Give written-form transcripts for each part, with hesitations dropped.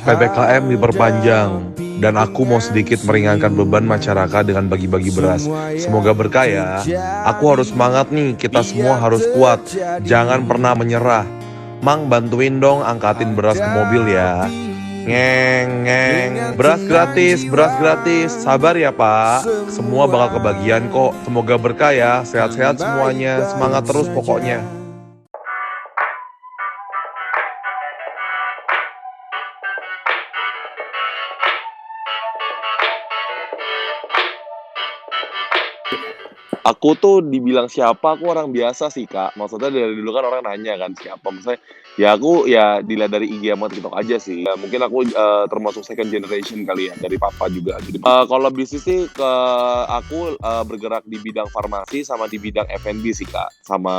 PPKM diperpanjang dan aku mau sedikit meringankan beban masyarakat dengan bagi-bagi beras. Semoga berkah ya. Aku harus semangat nih, kita semua harus kuat. Jangan pernah menyerah. Mang, bantuin dong angkatin beras ke mobil ya. Ngeng, ngeng. Beras gratis, beras gratis. Sabar ya Pak, semua bakal kebagian kok. Semoga berkah ya, sehat-sehat semuanya. Semangat terus pokoknya. Aku tuh dibilang siapa, aku orang biasa sih Kak. Maksudnya dari dulu kan orang nanya kan siapa. Maksudnya ya aku ya dilihat dari IG sama TikTok aja sih. Ya, mungkin aku termasuk second generation kali ya dari papa juga. Jadi kalau bisnis sih aku bergerak di bidang farmasi sama di bidang F&B sih Kak. Sama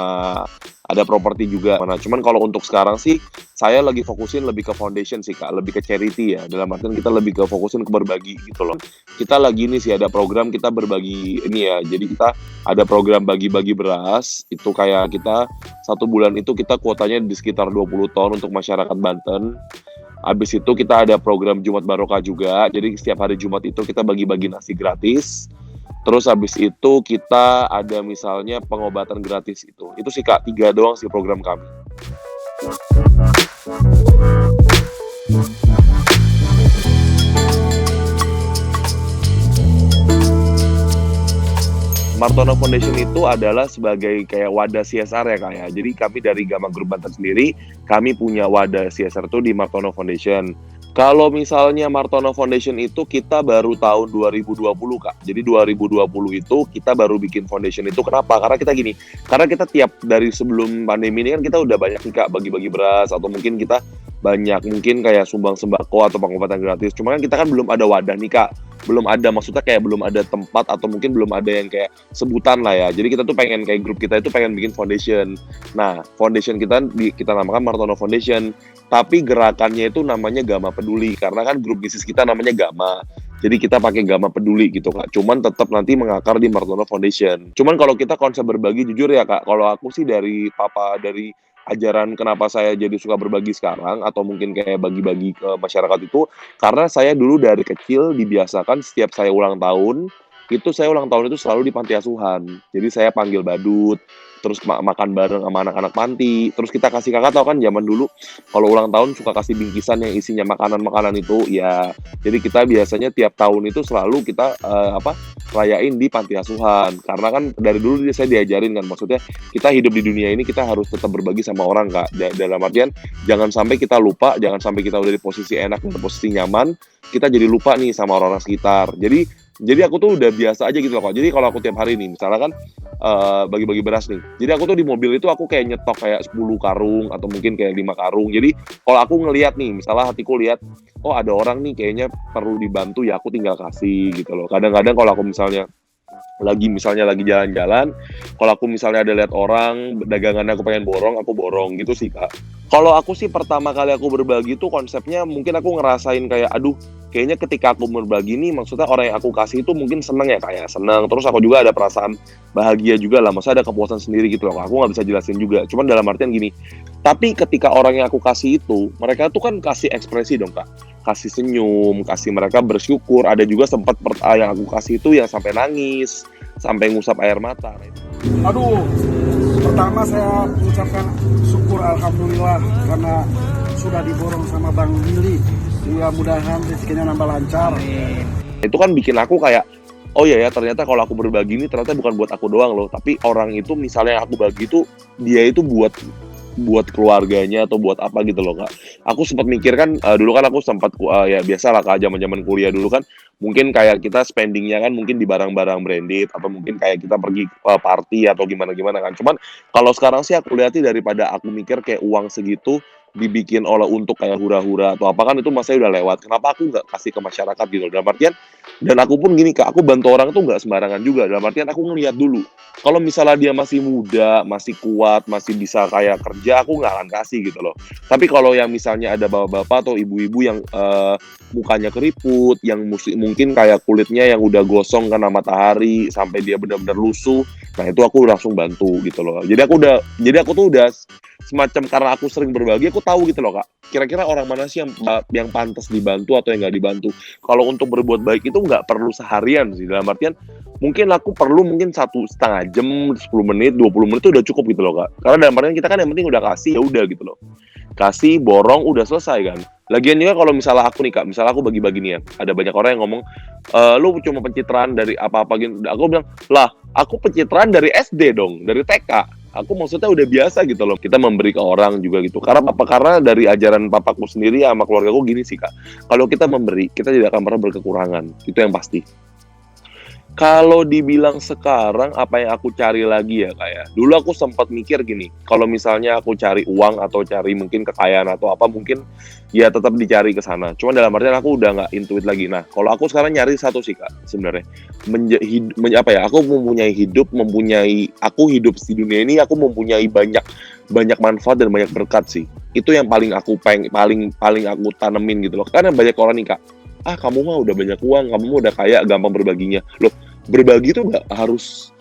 ada properti juga. Nah, cuman kalau untuk sekarang sih saya lagi fokusin lebih ke foundation sih Kak, lebih ke charity ya. Dalam artian kita lebih ke fokusin ke berbagi gitu loh. Kita lagi ini sih ada program kita berbagi ini ya. Jadi kita ada program bagi-bagi beras, itu kayak kita 1 bulan itu kita kuotanya di sekitar 20 ton untuk masyarakat Banten. Habis itu kita ada program Jumat Barokah juga, jadi setiap hari Jumat itu kita bagi-bagi nasi gratis. Terus habis itu kita ada misalnya pengobatan gratis itu sih Kak, 3 doang sih program kami. Martono Foundation itu adalah sebagai kayak wadah CSR ya Kak ya. Jadi kami dari Gama Group Banten sendiri, kami punya wadah CSR itu di Martono Foundation. Kalau misalnya Martono Foundation itu kita baru tahun 2020 Kak. Jadi 2020 itu kita baru bikin foundation itu. Kenapa? Karena kita gini, karena kita tiap dari sebelum pandemi ini kan kita udah banyak nih Kak bagi-bagi beras atau mungkin kita banyak mungkin kayak sumbang sembako atau pengobatan gratis. Cuma kan kita kan belum ada wadah nih Kak. Belum ada, maksudnya kayak belum ada tempat atau mungkin belum ada yang kayak sebutan lah ya. Jadi kita tuh pengen kayak grup kita itu pengen bikin foundation. Nah, foundation kita namakan Martono Foundation. Tapi gerakannya itu namanya Gama Peduli karena kan grup bisnis kita namanya Gama. Jadi kita pakai Gama Peduli gitu Kak. Cuman tetap nanti mengakar di Martono Foundation. Cuman kalau kita konsep berbagi jujur ya Kak, kalau aku sih dari ajaran kenapa saya jadi suka berbagi sekarang atau mungkin kayak bagi-bagi ke masyarakat itu karena saya dulu dari kecil dibiasakan setiap saya ulang tahun itu selalu di panti asuhan. Jadi saya panggil badut, terus makan bareng sama anak-anak panti, terus kita kasih, Kakak tahu kan zaman dulu kalau ulang tahun suka kasih bingkisan yang isinya makanan-makanan itu ya. Jadi kita biasanya tiap tahun itu selalu kita rayain di panti asuhan. Karena kan dari dulu saya diajarin kan, maksudnya kita hidup di dunia ini kita harus tetap berbagi sama orang Kak. Dalam artian jangan sampai kita lupa, jangan sampai kita udah di posisi enak, di posisi nyaman, kita jadi lupa nih sama orang-orang sekitar. Jadi aku tuh udah biasa aja gitu loh Kak. Jadi kalau aku tiap hari nih, misalnya kan bagi-bagi beras nih. Jadi aku tuh di mobil itu aku kayak nyetok kayak 10 karung atau mungkin kayak 5 karung. Jadi kalau aku ngelihat nih, misalnya hatiku lihat, oh ada orang nih kayaknya perlu dibantu ya aku tinggal kasih gitu loh. Kadang-kadang kalau aku misalnya lagi jalan-jalan, kalau aku misalnya ada lihat orang dagangannya aku pengen borong, aku borong gitu sih Kak. Kalau aku sih pertama kali aku berbagi tuh konsepnya mungkin aku ngerasain kayak aduh kayaknya ketika aku berbagi nih maksudnya orang yang aku kasih itu mungkin seneng ya kayak seneng, terus aku juga ada perasaan bahagia juga lah, maksudnya ada kepuasan sendiri gitu loh. Aku nggak bisa jelasin juga, cuman dalam artian gini, tapi ketika orang yang aku kasih itu mereka tuh kan kasih ekspresi dong Kak, kasih senyum, kasih mereka bersyukur. Ada juga sempat yang aku kasih itu yang sampai nangis, sampai ngusap air mata. Aduh, pertama saya mengucapkan syukur alhamdulillah karena sudah diborong sama Bang Billy. Mudah-mudahan rezekinya nambah lancar. Itu kan bikin aku kayak, oh iya ya ternyata kalau aku berbagi ini ternyata bukan buat aku doang loh, tapi orang itu misalnya yang aku bagi itu dia itu buat keluarganya atau buat apa gitu loh Kak. Aku sempat mikir kan dulu kan aku sempat ya biasa lah Kak, zaman kuliah dulu kan mungkin kayak kita spendingnya kan mungkin di barang-barang branded atau mungkin kayak kita pergi party atau gimana kan. Cuman kalau sekarang sih aku lihatnya daripada aku mikir kayak uang segitu dibikin untuk kayak hura-hura atau apa kan itu masanya udah lewat. Kenapa aku nggak kasih ke masyarakat gitu? Dalam artian dan aku pun gini Kak, aku bantu orang tuh nggak sembarangan juga. Dalam artian aku ngeliat dulu. Kalau misalnya dia masih muda, masih kuat, masih bisa kayak kerja, aku nggak akan kasih gitu loh. Tapi kalau yang misalnya ada bapak-bapak atau ibu-ibu yang mukanya keriput, yang mungkin kayak kulitnya yang udah gosong karena matahari sampai dia benar-benar lusuh, nah itu aku langsung bantu gitu loh. Jadi aku tuh udah semacam karena aku sering berbagi, aku aku tahu gitu loh Kak, kira-kira orang mana sih yang pantas dibantu atau yang nggak dibantu. Kalau untuk berbuat baik itu nggak perlu seharian sih, dalam artian mungkin aku perlu mungkin 1,5 jam, 10 menit, 20 menit itu udah cukup gitu loh Kak. Karena dalam artian kita kan yang penting udah kasih, ya udah gitu loh. Kasih, borong, udah selesai kan. Lagian juga kalau misalnya aku nih Kak, misalnya aku bagi-bagi nih ya, ada banyak orang yang ngomong, "Lu cuma pencitraan dari apa-apa gitu." Aku bilang, "Lah, aku pencitraan dari SD dong, dari TK." Aku maksudnya udah biasa gitu loh, kita memberi ke orang juga gitu. Karena apa? Karena dari ajaran papaku sendiri sama keluargaku gini sih Kak, kalau kita memberi, kita tidak akan pernah berkekurangan, itu yang pasti. Kalau dibilang sekarang apa yang aku cari lagi ya Kak ya, dulu aku sempat mikir gini, kalau misalnya aku cari uang atau cari mungkin kekayaan atau apa mungkin ya tetap dicari ke sana. Cuman dalam artian aku udah nggak intuit lagi. Nah, kalau aku sekarang nyari satu sih Kak sebenarnya, apa ya, aku aku hidup di dunia ini aku mempunyai banyak banyak manfaat dan banyak berkat sih. Itu yang paling aku paling paling aku tanemin gitu loh. Karena banyak orang nih Kak, "Ah, kamu mah udah banyak uang, kamu mah udah kaya, gampang berbaginya." Loh, berbagi itu nggak harus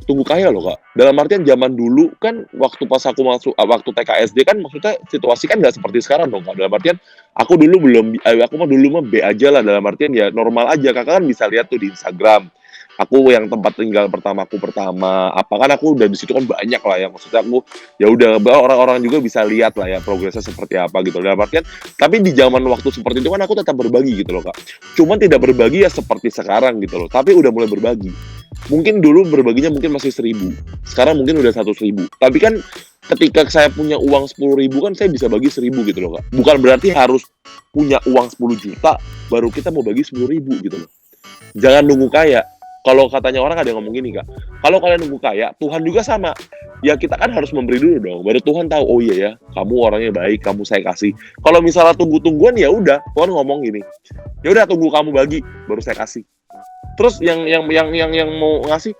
tunggu kaya loh, Kak. Dalam artian zaman dulu kan waktu pas aku waktu TK SD kan maksudnya situasi kan nggak seperti sekarang dong, Kak. Dalam artian aku mah dulu mah B aja lah, dalam artian ya normal aja. Kakak kan bisa lihat tuh di Instagram, aku yang tempat tinggal pertamaku pertama, apa kan aku udah di situ kan banyak lah ya, maksudnya aku ya udah orang-orang juga bisa lihat lah ya progresnya seperti apa gitu. Dalam artian tapi di zaman waktu seperti itu kan aku tetap berbagi gitu loh Kak. Cuman tidak berbagi ya seperti sekarang gitu loh, tapi udah mulai berbagi. Mungkin dulu berbaginya mungkin masih 1.000, sekarang mungkin udah 100.000. Tapi kan ketika saya punya uang 10.000 kan saya bisa bagi 1.000 gitu loh Kak. Bukan berarti harus punya uang 10 juta baru kita mau bagi 10.000 gitu loh. Jangan nunggu kaya. Kalau katanya orang ada yang ngomong gini Kak, kalau kalian nunggu kaya, Tuhan juga sama. Ya kita kan harus memberi dulu dong, baru Tuhan tahu, oh iya ya, kamu orangnya baik, kamu saya kasih. Kalau misalnya tunggu-tungguan ya udah, Tuhan ngomong gini, ya udah tunggu kamu bagi, baru saya kasih. Terus yang mau ngasih,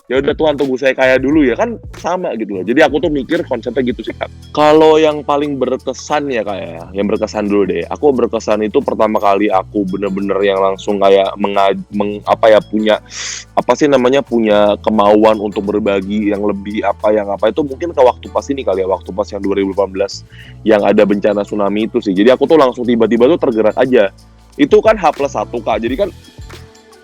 ya udah Tuhan tunggu saya kaya dulu ya, kan sama gitu loh. Jadi aku tuh mikir konsepnya gitu sih Kak. Kalau yang paling berkesan ya Kak ya, yang berkesan dulu deh. Aku berkesan itu pertama kali aku bener-bener yang langsung kayak punya kemauan untuk berbagi yang lebih itu mungkin ke waktu pas ini kali ya, waktu pas yang 2018 yang ada bencana tsunami itu sih. Jadi aku tuh langsung tiba-tiba tuh tergerak aja. Itu kan H+1 Kak. Jadi kan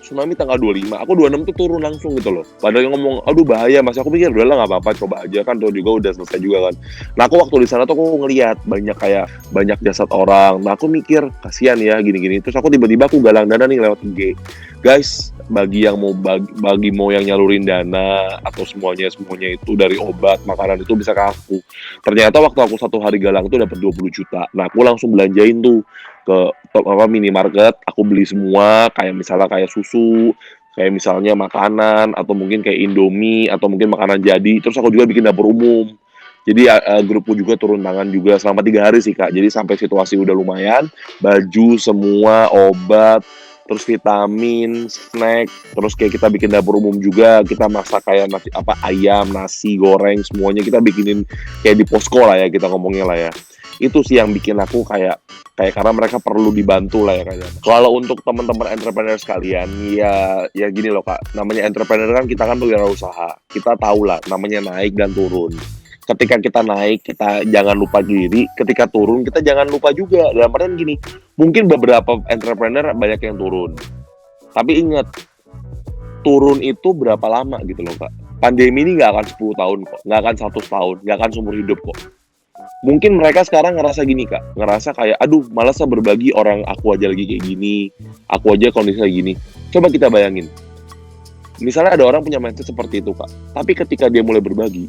tsunami tanggal 25, aku 26 tuh turun langsung gitu loh. Padahal yang ngomong, aduh bahaya, masih aku pikir udahlah nggak apa-apa, coba aja kan, tuh juga udah selesai juga kan. Nah aku waktu di sana tuh aku ngelihat banyak jasad orang. Nah aku mikir kasihan ya gini-gini. Terus aku tiba-tiba aku galang dana nih lewat IG. Guys, bagi yang mau mau yang nyalurin dana atau semuanya itu dari obat, makanan itu bisa ke aku. Ternyata waktu aku 1 hari galang tuh dapat 20 juta. Nah aku langsung belanjain tuh ke minimarket, aku beli semua kayak misalnya kayak susu, kayak misalnya makanan atau mungkin kayak Indomie atau mungkin makanan jadi. Terus aku juga bikin dapur umum. Jadi grupku juga turun tangan juga selama 3 hari sih Kak. Jadi sampai situasi udah lumayan, baju semua, obat, terus vitamin, snack, terus kayak kita bikin dapur umum juga, kita masak kayak ayam, nasi goreng semuanya kita bikinin kayak di posko lah ya kita ngomongnya lah ya. Itu sih yang bikin aku kayak karena mereka perlu dibantu lah ya kayaknya. Kalau untuk teman-teman entrepreneur sekalian, ya gini loh Kak, namanya entrepreneur kan kita kan berwirausaha. Kita tahu lah namanya naik dan turun. Ketika kita naik, kita jangan lupa diri. Ketika turun, kita jangan lupa juga. Dalam artian gini, mungkin beberapa entrepreneur banyak yang turun. Tapi ingat, turun itu berapa lama gitu loh Kak. Pandemi ini nggak akan 10 tahun kok, nggak akan 100 tahun, nggak akan seumur hidup kok. Mungkin mereka sekarang ngerasa gini Kak, ngerasa kayak aduh malas berbagi, orang aku aja lagi kayak gini, aku aja kondisi kayak gini. Coba kita bayangin, misalnya ada orang punya mindset seperti itu Kak, tapi ketika dia mulai berbagi,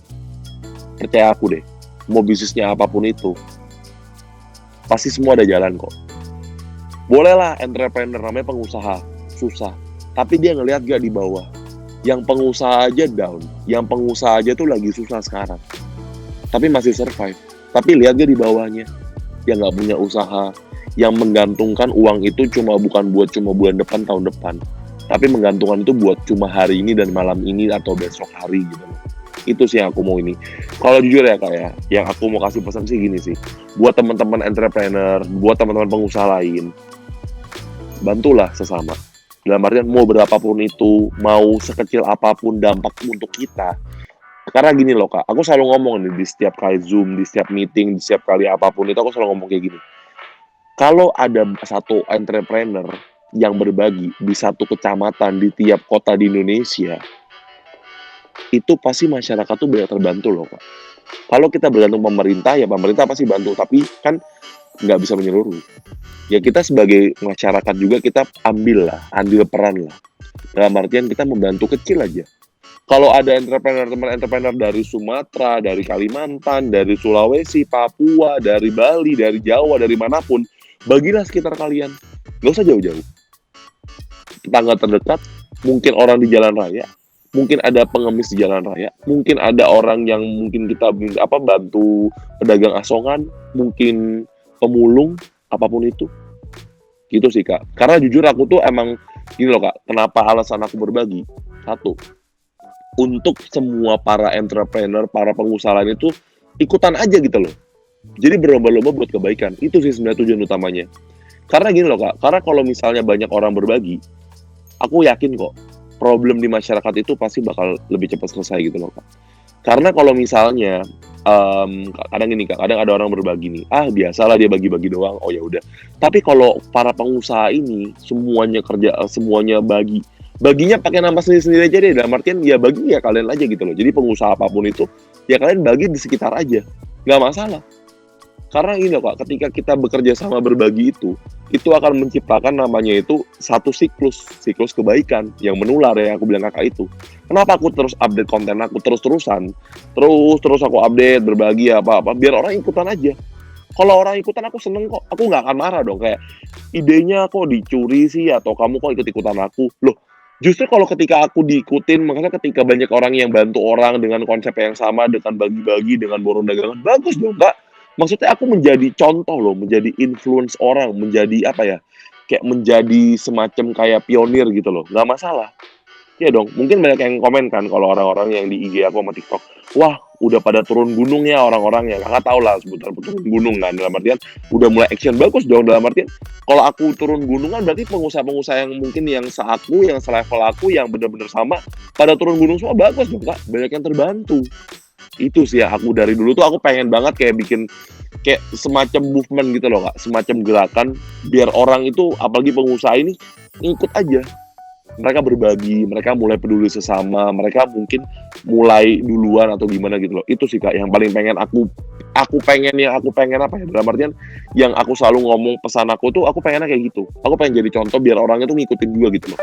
percaya aku deh, mau bisnisnya apapun itu, pasti semua ada jalan kok. Bolehlah entrepreneur namanya pengusaha, susah, tapi dia ngelihat gak di bawah, yang pengusaha aja down, yang pengusaha aja tuh lagi susah sekarang, tapi masih survive. Tapi lihat gak di bawahnya, yang nggak punya usaha, yang menggantungkan uang itu bukan buat cuma bulan depan, tahun depan, tapi menggantungkan itu buat cuma hari ini dan malam ini atau besok hari gitu. Itu sih yang aku mau ini. Kalau jujur ya Kak ya, yang aku mau kasih pesan sih gini sih, buat teman-teman entrepreneur, buat teman-teman pengusaha lain, bantulah sesama. Dalam artian mau berapapun itu, mau sekecil apapun dampak untuk kita, Karena gini loh Kak, aku selalu ngomong nih di setiap kali Zoom, di setiap meeting, di setiap kali apapun itu aku selalu ngomong kayak gini, kalau ada satu entrepreneur yang berbagi di satu kecamatan di tiap kota di Indonesia, itu pasti masyarakat tuh banyak terbantu loh Kak. Kalau kita bergantung pemerintah, ya pemerintah pasti bantu, tapi kan nggak bisa menyeluruh. Ya kita sebagai masyarakat juga kita ambil peran lah. Dalam artian kita membantu kecil aja. Kalau ada entrepreneur dari Sumatera, dari Kalimantan, dari Sulawesi, Papua, dari Bali, dari Jawa, dari manapun, bagilah sekitar kalian. Nggak usah jauh-jauh. Tetangga terdekat, mungkin orang di jalan raya, mungkin ada pengemis di jalan raya, mungkin ada orang yang mungkin kita bantu pedagang asongan, mungkin pemulung, apapun itu. Gitu sih Kak. Karena jujur aku tuh emang gini loh Kak, kenapa alasan aku berbagi? Satu, untuk semua para entrepreneur, para pengusaha lain itu ikutan aja gitu loh. Jadi berlomba-lomba buat kebaikan. Itu sih sebenarnya tujuan utamanya. Karena gini loh Kak, karena kalau misalnya banyak orang berbagi, aku yakin kok problem di masyarakat itu pasti bakal lebih cepat selesai gitu loh Kak. Karena kalau misalnya kadang gini Kak, kadang ada orang berbagi nih, biasalah dia bagi-bagi doang, oh ya udah. Tapi kalau para pengusaha ini semuanya kerja, semuanya baginya pakai nama sendiri-sendiri aja deh, dalam artian ya bagi ya kalian aja gitu loh. Jadi pengusaha apapun itu, ya kalian bagi di sekitar aja, nggak masalah. Karena ini loh Kak, ketika kita bekerja sama berbagi itu akan menciptakan namanya itu satu siklus kebaikan yang menular yang aku bilang Kakak itu. Kenapa aku terus update konten aku terus-terusan, terus aku update, berbagi apa-apa, biar orang ikutan aja. Kalau orang ikutan aku seneng kok, aku nggak akan marah dong, kayak idenya kok dicuri sih, atau kamu kok ikut-ikutan aku. Loh, justru kalau ketika aku diikutin, makanya ketika banyak orang yang bantu orang dengan konsep yang sama, dengan bagi-bagi, dengan borong dagangan, bagus dong Kak. Maksudnya aku menjadi contoh loh, menjadi influence orang, menjadi apa ya, kayak menjadi semacam kayak pionir gitu loh, nggak masalah. Iya dong, mungkin banyak yang komen kan kalau orang-orang yang di IG aku sama TikTok, wah udah pada turun gunung ya orang-orang yang Kakak tahu lah sebutan turun gunung kan, dalam artian udah mulai action, bagus dong, dalam artian kalau aku turun gunung kan berarti pengusaha-pengusaha yang mungkin yang seaku, yang selevel aku, yang bener-bener sama, pada turun gunung semua, bagus dong Kak, banyak yang terbantu. Itu sih ya, aku dari dulu tuh aku pengen banget kayak bikin kayak semacam movement gitu loh Kak, semacam gerakan biar orang itu apalagi pengusaha ini ngikut aja. Mereka berbagi, mereka mulai peduli sesama, mereka mungkin mulai duluan atau gimana gitu loh. Itu sih Kak yang paling pengen aku pengen apa ya, dalam artian yang aku selalu ngomong pesan aku tuh aku pengennya kayak gitu. Aku pengen jadi contoh biar orangnya tuh ngikutin juga gitu loh.